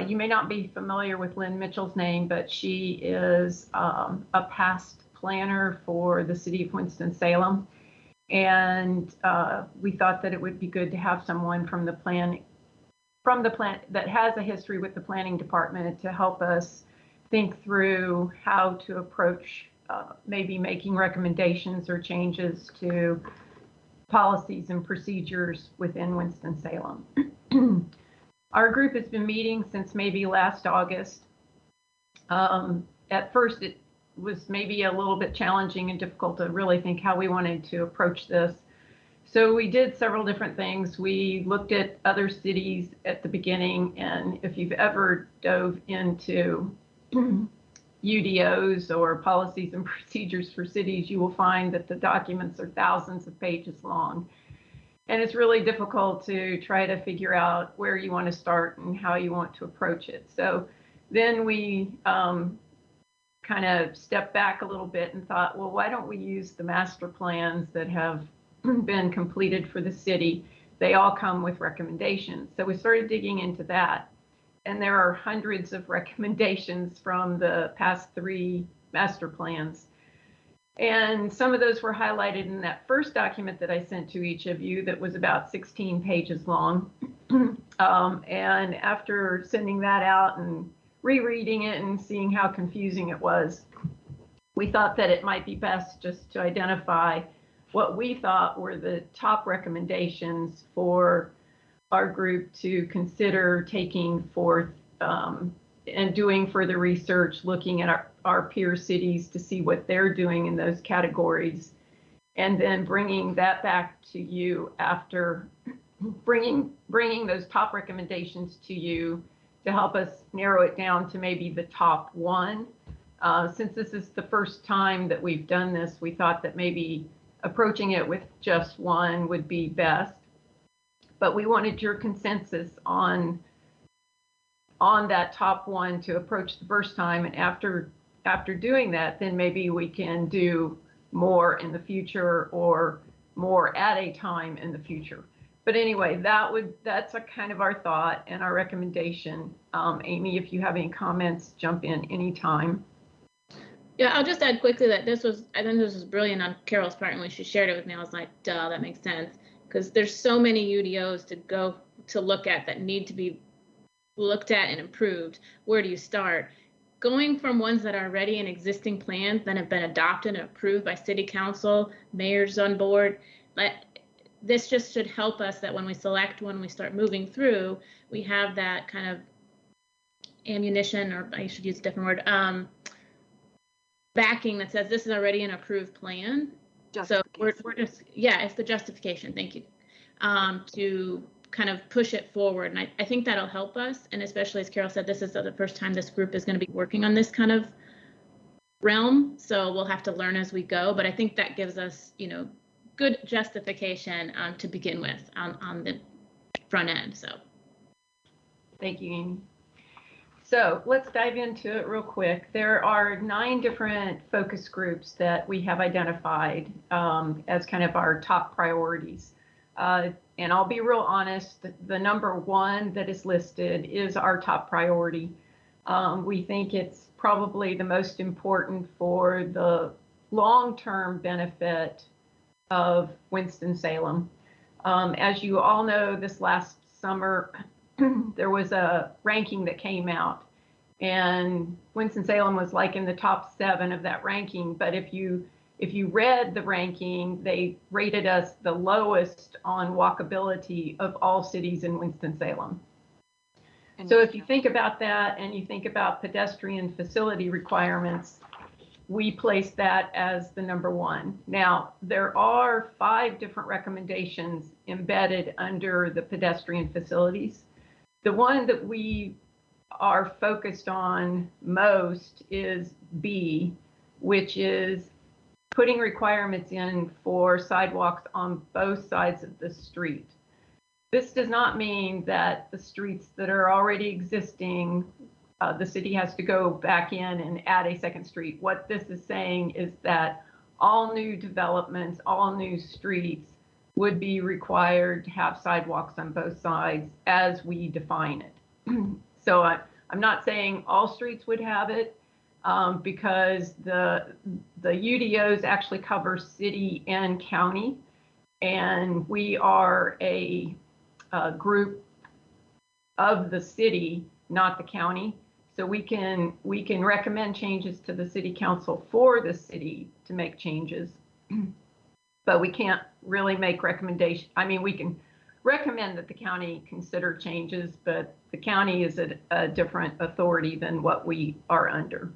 You may not be familiar with Lynn Mitchell's name, but she is a past planner for the city of Winston-Salem. And we thought that it would be good to have someone from the plan that has a history with the planning department to help us think through how to approach maybe making recommendations or changes to policies and procedures within Winston-Salem. Our group has been meeting since maybe last August. At first, it was maybe a little bit challenging and difficult to really think how we wanted to approach this. So we did several different things. We looked at other cities at the beginning, and if you've ever dove into UDOs or policies and procedures for cities, you will find that the documents are thousands of pages long. And it's really difficult to try to figure out where you want to start and how you want to approach it. So then we kind of stepped back a little bit and thought, well, why don't we use the master plans that have been completed for the city? They all come with recommendations. So we started digging into that. And there are hundreds of recommendations from the past 3 master plans. And some of those were highlighted in that first document that I sent to each of you that was about 16 pages long. And after sending that out and rereading it and seeing how confusing it was, we thought that it might be best just to identify what we thought were the top recommendations for our group to consider taking forth and doing further research, looking at our peer cities to see what they're doing in those categories, and then bringing that back to you after bringing those top recommendations to you to help us narrow it down to maybe the top 1. Since this is the first time that we've done this, we thought that maybe approaching it with just 1 would be best. But we wanted your consensus on that top 1 to approach the first time. And after doing that, then maybe we can do more in the future or more at a time in the future. But anyway, that's a kind of our thought and our recommendation. Amy, if you have any comments, jump in anytime. Yeah, I'll just add quickly that I think this was brilliant on Carol's part, and when she shared it with me, I was like, duh, that makes sense. Because there's so many UDOs to look at that need to be looked at and improved. Where do you start? Going from ones that are already in existing plans that have been adopted and approved by city council, mayors on board, this just should help us that when we select one, we start moving through, we have that kind of ammunition, or I should use a different word, backing that says this is already an approved plan. So we're just, yeah, it's the justification, thank you, to kind of push it forward. And I think that'll help us. And especially as Carol said, this is the first time this group is going to be working on this kind of realm. So we'll have to learn as we go. But I think that gives us, good justification to begin with on the front end. So thank you, Amy. So let's dive into it real quick. There are 9 different focus groups that we have identified as kind of our top priorities. And I'll be real honest, the number 1 that is listed is our top priority. We think it's probably the most important for the long-term benefit of Winston-Salem. As you all know, this last summer, there was a ranking that came out, and Winston-Salem was like in the top 7 of that ranking. But if you read the ranking, they rated us the lowest on walkability of all cities in Winston-Salem. So if you think about that and you think about pedestrian facility requirements, we place that as the number 1. Now, there are 5 different recommendations embedded under the pedestrian facilities. The one that we are focused on most is B, which is putting requirements in for sidewalks on both sides of the street. This does not mean that the streets that are already existing, the city has to go back in and add a second street. What this is saying is that all new developments, all new streets would be required to have sidewalks on both sides as we define it. So I'm not saying all streets would have it, because the UDOs actually cover city and county, and we are a group of the city, not the county. So we can recommend changes to the city council for the city to make changes, but we can't really make recommendations. I mean, we can recommend that the county consider changes, but the county is a different authority than what we are under.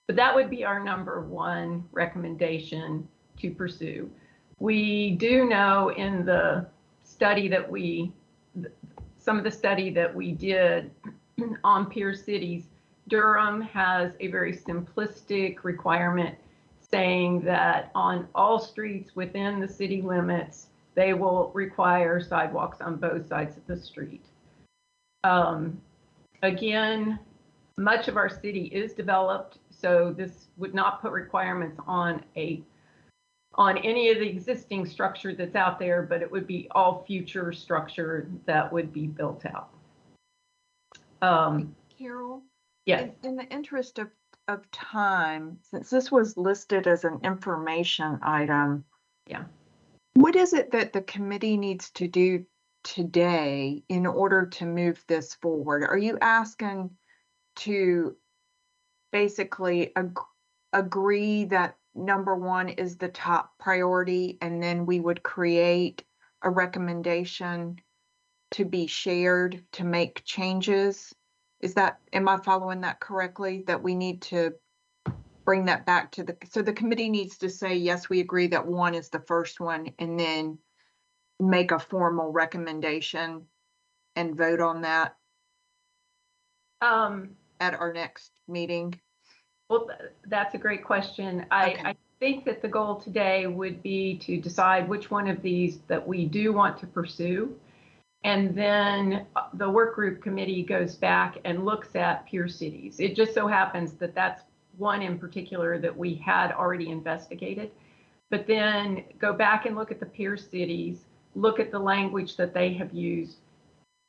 But that would be our number 1 recommendation to pursue. We do know in the study that some of the study that we did on peer cities, Durham has a very simplistic requirement saying that on all streets within the city limits, they will require sidewalks on both sides of the street. Again, much of our city is developed, so this would not put requirements on any of the existing structure that's out there, but it would be all future structure that would be built out. Carol? Yes. In the interest of time, since this was listed as an information item, yeah, what is it that the committee needs to do today in order to move this forward? Are you asking to basically agree that number 1 is the top priority, and then we would create a recommendation to be shared to make changes? Am I following that correctly? That we need to bring that back to so the committee needs to say, yes, we agree that 1 is the first one, and then make a formal recommendation and vote on that at our next meeting? Well, that's a great question. Okay. I think that the goal today would be to decide which one of these that we do want to pursue. And then the work group committee goes back and looks at peer cities. It just so happens that that's one in particular that we had already investigated. But then go back and look at the peer cities, look at the language that they have used,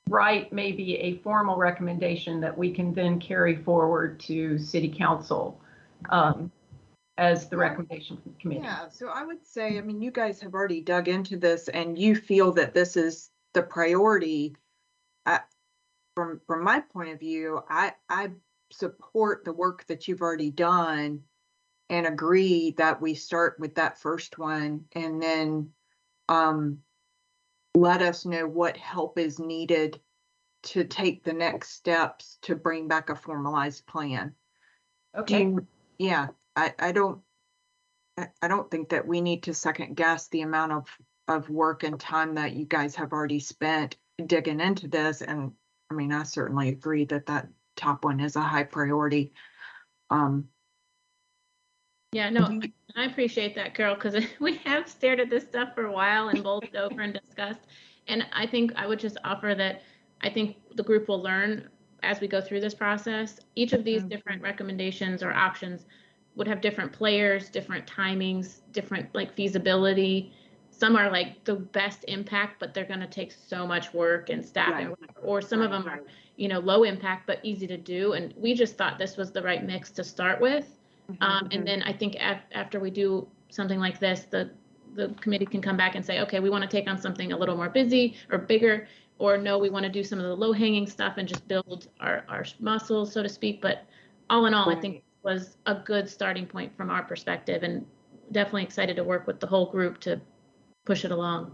write maybe a formal recommendation that we can then carry forward to City Council as the recommendation from the committee. Yeah, so I would say, I mean, you guys have already dug into this and you feel that this is the priority. From my point of view, I support the work that you've already done and agree that we start with that first one and then let us know what help is needed to take the next steps to bring back a formalized plan. Okay. Yeah, I don't think that we need to second guess the amount of work and time that you guys have already spent digging into this. And I mean, I certainly agree that that top one is a high priority. Yeah, no, I appreciate that, Carol, because we have stared at this stuff for a while and bowled it over and discussed. And I think I would just offer that I think the group will learn as we go through this process. Each of these different recommendations or options would have different players, different timings, different like feasibility. Some are like the best impact, but they're going to take so much work and staffing, Right. or some of them are, you know, low impact but easy to do. And we just thought this was the right mix to start with. And then I think after we do something like this, the committee can come back and say, okay, we want to take on something a little more busy or bigger, or no, we want to do some of the low hanging stuff and just build our muscles, so to speak. But all in all, I think it was a good starting point from our perspective, and definitely excited to work with the whole group to push it along.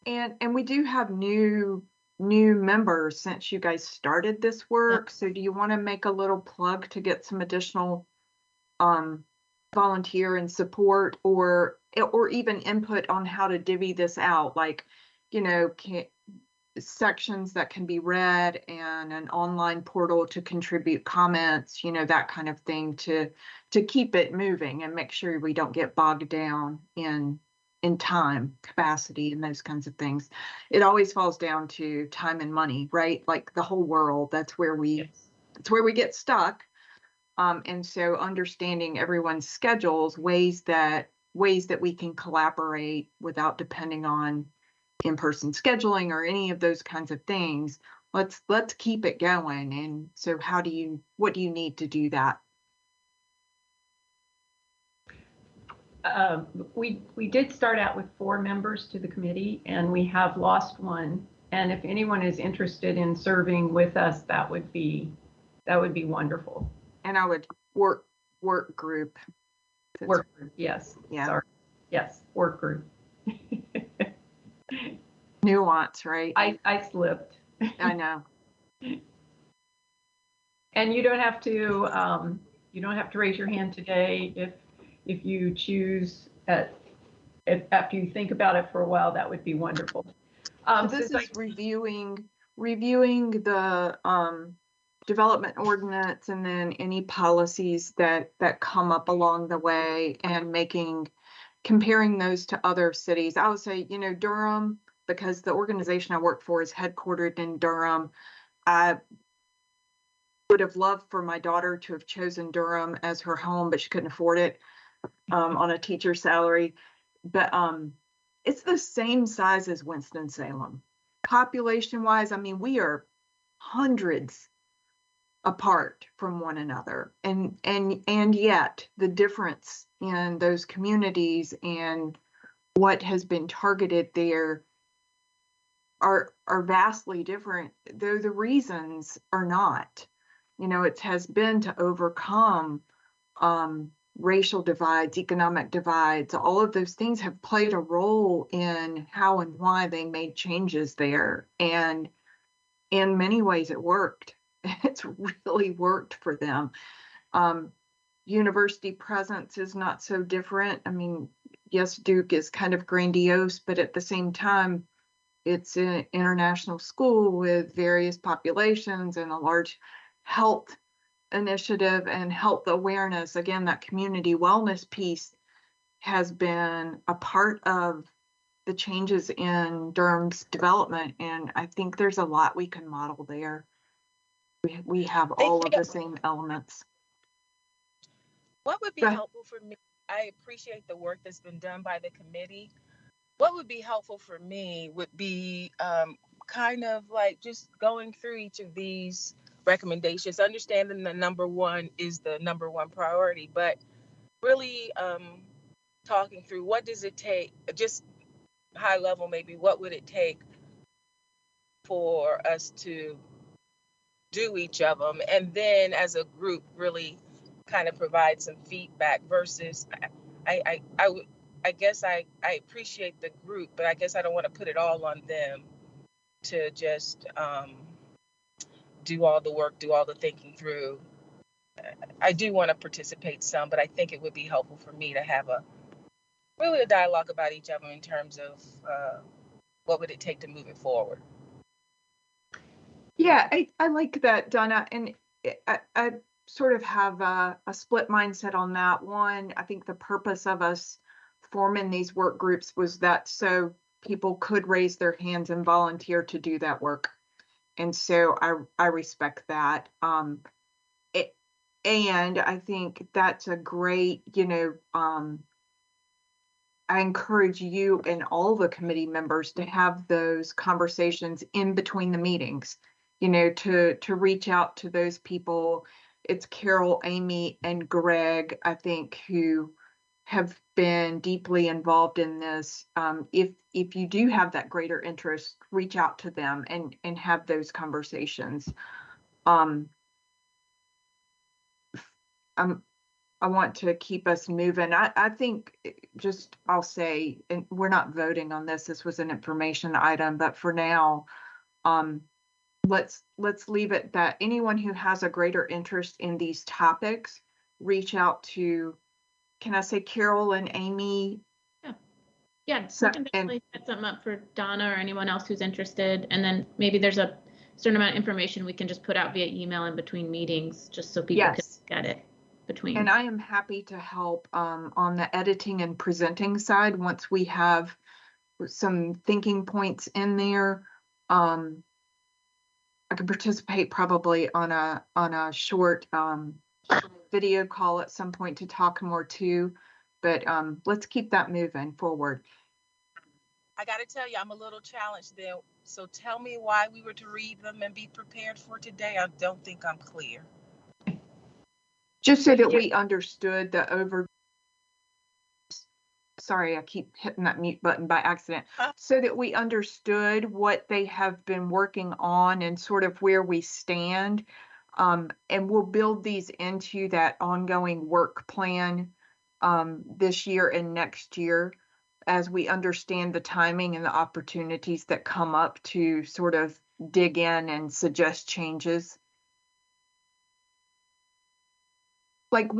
And we do have new members since you guys started this work. Yep. So do you want to make a little plug to get some additional volunteer and support, or even input on how to divvy this out, like, you know, sections that can be read and an online portal to contribute comments, you know, that kind of thing, to keep it moving and make sure we don't get bogged down in time, capacity, and those kinds of things. It always falls down to time and money, right? Like the whole world, that's where we get stuck. And so understanding everyone's schedules, ways that we can collaborate without depending on in-person scheduling or any of those kinds of things. Let's keep it going. And so what do you need to do that? We did start out with 4 members to the committee, and we have lost one. And if anyone is interested in serving with us, that would be wonderful. And I would work group. Work group, yes. Yeah. Sorry. Yes, work group. Nuance, right? I slipped. I know. And you don't have to raise your hand today if you choose after you think about it for a while. That would be wonderful. This is reviewing the development ordinance and then any policies that come up along the way, and comparing those to other cities. I would say, you know, Durham, because the organization I work for is headquartered in Durham. I would have loved for my daughter to have chosen Durham as her home, but she couldn't afford it on a teacher salary. But it's the same size as Winston-Salem. Population-wise, I mean, we are hundreds apart from one another, and yet the difference in those communities and what has been targeted there are vastly different, though the reasons are not. You know, it has been to overcome racial divides, economic divides. All of those things have played a role in how and why they made changes there, and in many ways it worked. It's really worked for them. University presence is not so different. I mean, yes, Duke is kind of grandiose, but at the same time, it's an international school with various populations and a large health initiative and health awareness. Again, that community wellness piece has been a part of the changes in Durham's development, and I think there's a lot we can model there. We have all of the same elements. What would be helpful for me? I appreciate the work that's been done by the committee, what would be helpful for me would be kind of like just going through each of these recommendations, understanding the number one is the number one priority, but really talking through what does it take, just high level maybe, what would it take for us to do each of them, and then as a group really kind of provide some feedback versus I guess I appreciate the group, but I guess I don't want to put it all on them to just do all the work, do all the thinking through. I do want to participate some, but I think it would be helpful for me to have a dialogue about each of them in terms of what would it take to move it forward. Yeah, I like that, Donna, and I sort of have a split mindset on that one. I think the purpose of us forming these work groups was that so people could raise their hands and volunteer to do that work. And so I respect that. And I think that's a great, I encourage you and all the committee members to have those conversations in between the meetings, to reach out to those people. It's Carol, Amy, and Greg, I think, who have been deeply involved in this. If you do have that greater interest, reach out to them and have those conversations. I want to keep us moving. I think I'll say, and we're not voting on this. This was an information item, but for now, let's leave it that anyone who has a greater interest in these topics, reach out to, can I say Carol and Amy? Yeah, so we can definitely set something up for Donna or anyone else who's interested. And then maybe there's a certain amount of information we can just put out via email in between meetings, just so people can look at it between. And I am happy to help on the editing and presenting side once we have some thinking points in there. I can participate probably on a short video call at some point to talk more too, but let's keep that moving forward. I got to tell you, I'm a little challenged there. So tell me why we were to read them and be prepared for today. I don't think I'm clear. Just so that we understood the sorry, I keep hitting that mute button by accident. So that we understood what they have been working on and sort of where we stand. And we'll build these into that ongoing work plan this year and next year as we understand the timing and the opportunities that come up to sort of dig in and suggest changes. Like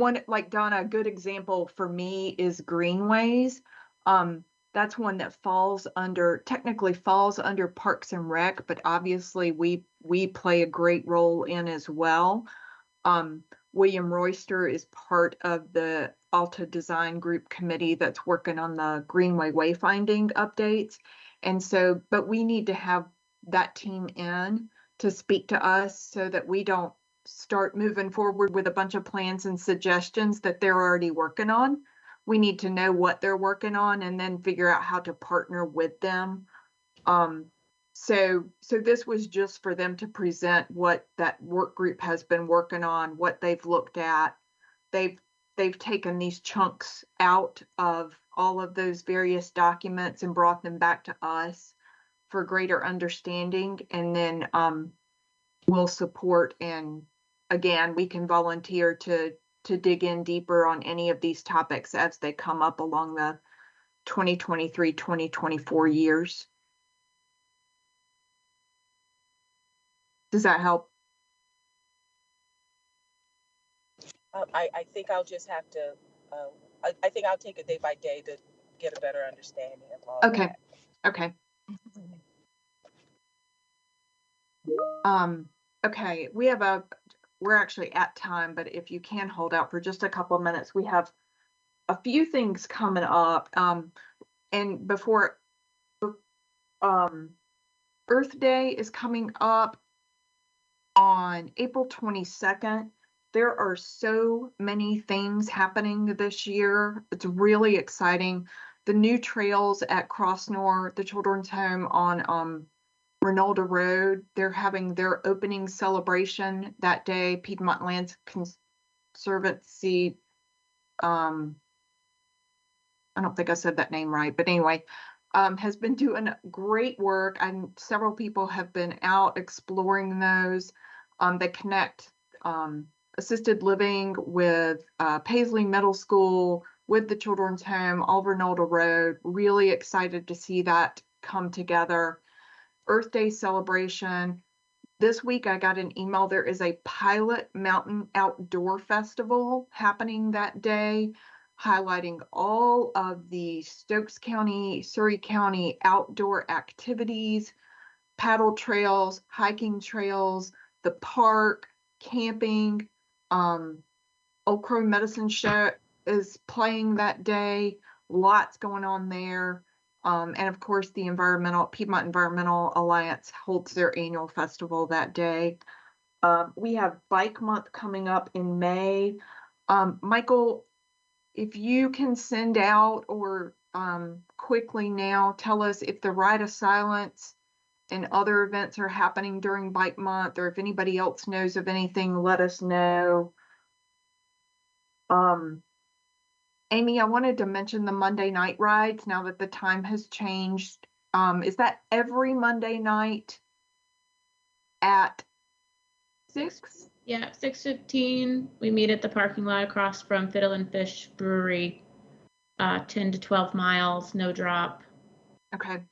Donna, a good example for me is greenways. That's one that technically falls under Parks and Rec, but obviously we play a great role in as well. William Royster is part of the Alta Design Group committee that's working on the Greenway wayfinding updates. And so, but we need to have that team in to speak to us so that we don't start moving forward with a bunch of plans and suggestions that they're already working on. We need to know what they're working on and then figure out how to partner with them. So this was just for them to present what that work group has been working on, what they've looked at. They've taken these chunks out of all of those various documents and brought them back to us for greater understanding. And then we'll support, and again, we can volunteer to dig in deeper on any of these topics as they come up along the 2023-2024 years. Does that help? I think I'll just have to, I think I'll take it day by day to get a better understanding of all that. Okay. Okay, we're actually at time, but if you can hold out for just a couple of minutes, we have a few things coming up. And before Earth Day is coming up on April 22nd. There are so many things happening this year. It's really exciting. the new trails at Crossnor, the children's home on Ronaldo Road. They're having their opening celebration that day. Piedmont Lands Conservancy, I don't think I said that name right, but anyway, has been doing great work, and several people have been out exploring those. They connect assisted living with Paisley Middle School, with the children's home, all Ronaldo Road. Really excited to see that come together. Earth Day celebration. This week I got an email. There is a pilot mountain outdoor festival happening that day, highlighting all of the Stokes County, Surrey County outdoor activities, paddle trails, hiking trails, the park, camping. Old Crow Medicine Show is playing that day. Lots going on there. And of course, the Piedmont Environmental Alliance holds their annual festival that day. We have Bike Month coming up in May. Michael, if you can send out or quickly now tell us if the Ride of Silence and other events are happening during Bike Month, or if anybody else knows of anything, let us know. Amy, I wanted to mention the Monday night rides now that the time has changed. Is that every Monday night at 6? Yeah, 6:15. We meet at the parking lot across from Fiddle and Fish Brewery. 10 to 12 miles, no drop. Okay.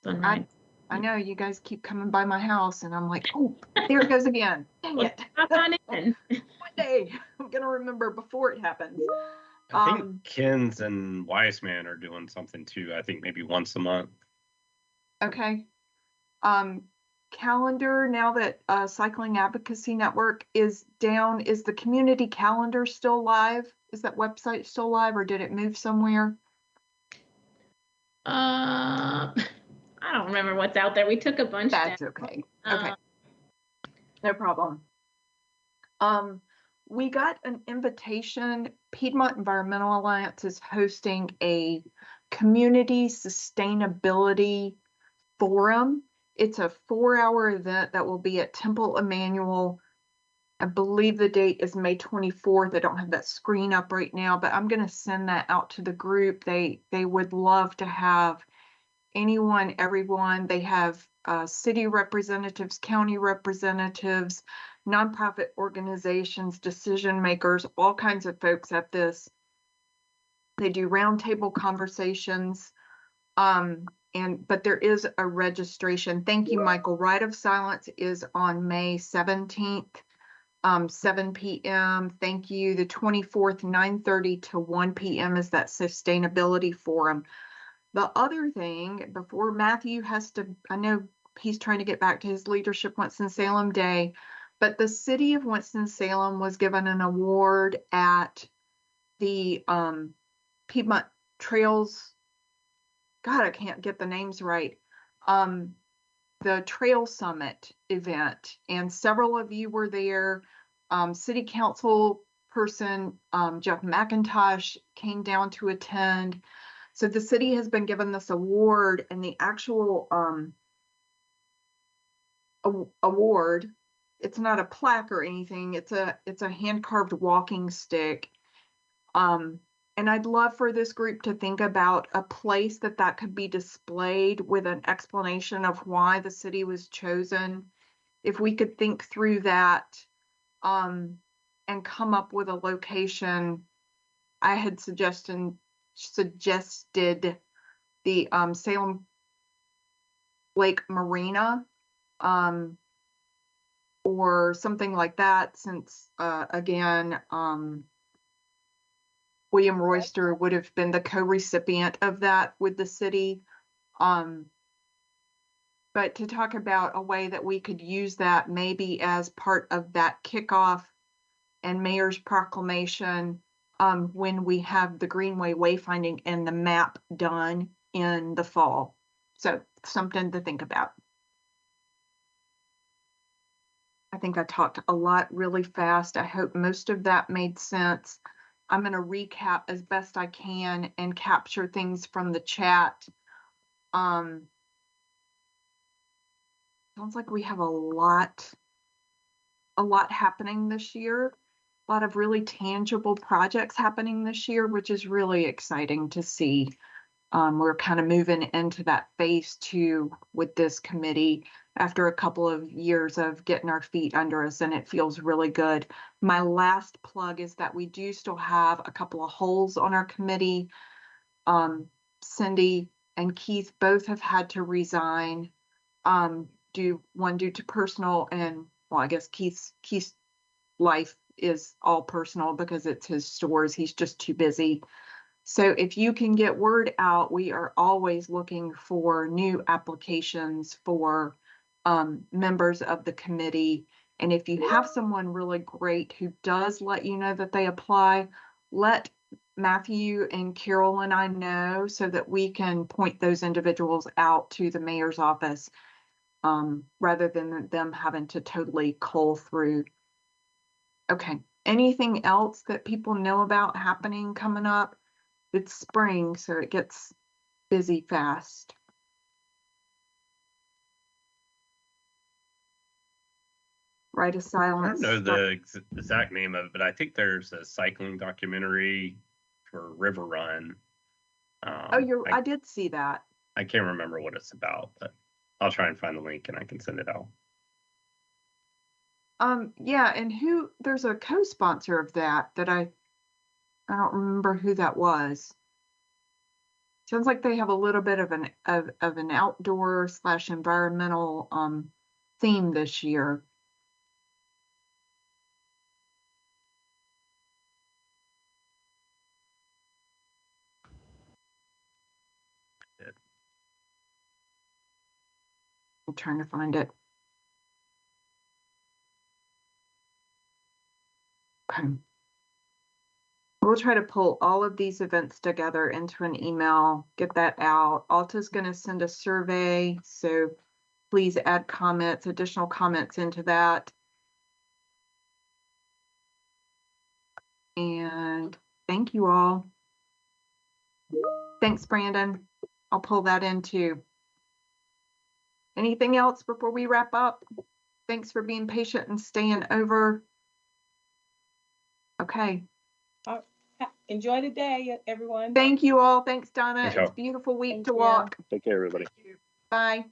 Sunrise. I know you guys keep coming by my house, and I'm like, oh, there it goes again. Dang it. Hop on in. One day I'm gonna remember before it happens. I think Kins and Weissman are doing something too. I think maybe once a month. Okay. Calendar, now that Cycling Advocacy Network is down, is the community calendar still live? Is that website still live, or did it move somewhere? I don't remember what's out there. We took a bunch down. That's okay. Okay. No problem. We got an invitation. Piedmont Environmental Alliance is hosting a community sustainability forum. It's a 4-hour event that will be at Temple Emmanuel. I believe the date is May 24th. I don't have that screen up right now, but I'm going to send that out to the group. They would love to have anyone, everyone. They have city representatives, county representatives, nonprofit organizations, decision makers, all kinds of folks at this. They do roundtable conversations. But there is a registration. Thank you, Michael. Ride of Silence is on May 17th, 7 p.m. Thank you. The 24th, 9:30 to 1 p.m. is that sustainability forum. The other thing, before Matthew has to, I know he's trying to get back to his Leadership Winston-Salem Day, but the city of Winston-Salem was given an award at the Piedmont Trails. God, I can't get the names right. The Trail Summit event, and several of you were there. City Council person Jeff McIntosh came down to attend. So the city has been given this award, and the actual award, it's not a plaque or anything. It's a hand-carved walking stick. And I'd love for this group to think about a place that could be displayed with an explanation of why the city was chosen. If we could think through that and come up with a location, I had suggested the Salem Lake Marina or something like that, since again, William Royster would have been the co-recipient of that with the city. But to talk about a way that we could use that maybe as part of that kickoff and mayor's proclamation when we have the Greenway wayfinding and the map done in the fall. So something to think about. I think I talked a lot really fast. I hope most of that made sense. I'm going to recap as best I can and capture things from the chat. Sounds like we have a lot happening this year. A lot of really tangible projects happening this year, which is really exciting to see. We're kind of moving into that phase 2 with this committee after a couple of years of getting our feet under us, and it feels really good. My last plug is that we do still have a couple of holes on our committee. Cindy and Keith both have had to resign, due to personal, and well, I guess Keith's life is all personal because it's his stores. He's just too busy. So if you can get word out, we are always looking for new applications for members of the committee. And if you have someone really great who does let you know that they apply, let Matthew and Carol and I know so that we can point those individuals out to the mayor's office, rather than them having to totally cull through. Okay, anything else that people know about happening coming up? It's spring, so it gets busy fast. Right, a silence. I don't know the exact name of it, but I think there's a cycling documentary for River Run. I did see that. I can't remember what it's about, but I'll try and find the link and I can send it out. Yeah, and there's a co-sponsor of that I don't remember who that was. Sounds like they have a little bit of an outdoor / environmental theme this year. I'm trying to find it. Okay. We'll try to pull all of these events together into an email, get that out. Alta's going to send a survey, so please add comments, additional comments into that. And thank you all. Thanks, Brandon. I'll pull that in too. Anything else before we wrap up? Thanks for being patient and staying over. Okay. Enjoy the day, everyone. Thank you all. Thanks, Donna. Thanks, It's y'all. a beautiful week Thank to you. walk. Take care, everybody. Bye.